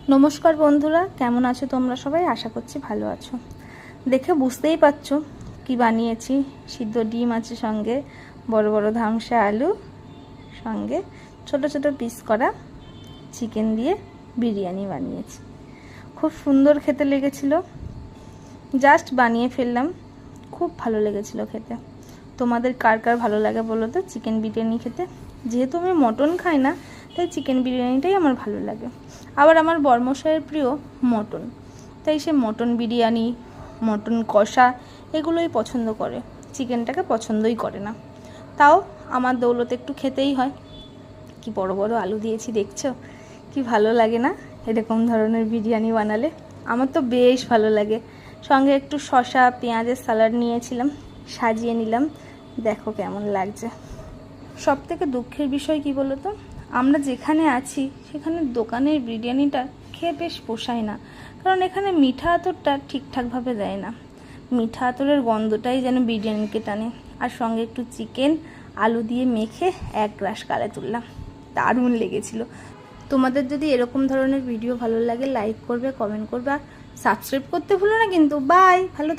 নমস্কার বন্ধুরা, কেমন আছো তোমরা সবাই? আশা করছি ভালো আছো। দেখে বুঝতেই পারছো কি বানিয়েছি। সিদ্ধ ডিম আছে, সঙ্গে বড় বড় ধামসা আলু, সঙ্গে ছোট ছোট পিস করা চিকেন দিয়ে বিরিয়ানি বানিয়েছি। খুব সুন্দর খেতে লেগেছিল, জাস্ট বানিয়ে ফেললাম, খুব ভালো লেগেছিল খেতে। তোমাদের কার কার ভালো লাগে বলো তো চিকেন বিরিয়ানি খেতে? যেহেতু আমি মটন খাই না, তাই চিকেন বিরিয়ানিটাই আমার ভালো লাগে। আবার আমার বরমশাইয়ের প্রিয় মটন, তাই সে মটন বিরিয়ানি, মটন কষা এগুলোই পছন্দ করে, চিকেনটাকে পছন্দই করে না। তাও আমার দৌলতে একটু খেতেই হয়। কি বড় বড় আলু দিয়েছি দেখছো, কি ভালো লাগে না এরকম ধরনের বিরিয়ানি বানালে? আমার তো বেশ ভালো লাগে। সঙ্গে একটু শসা পেঁয়াজের স্যালাড নিয়েছিলাম, সাজিয়ে নিলাম। দেখো কেমন লাগছে। সব থেকে দুঃখের বিষয় কি বলো তো, আমরা যেখানে আছি সেখানে দোকানের বিরিয়ানিটা খেয়ে বেশ পোষায় না, কারণ এখানে মিঠা আতরটা ঠিকঠাকভাবে দেয় না। মিঠা আতরের গন্ধটাই যেন বিরিয়ানিকে টানে। আর সঙ্গে একটু চিকেন আলু দিয়ে মেখে এক গ্রাস গালে তুললাম, দারুণ লেগেছিল। তোমাদের যদি এরকম ধরনের ভিডিও ভালো লাগে লাইক করবে, কমেন্ট করবে, আর সাবস্ক্রাইব করতে ভুলো না কিন্তু। বাই, ভালো।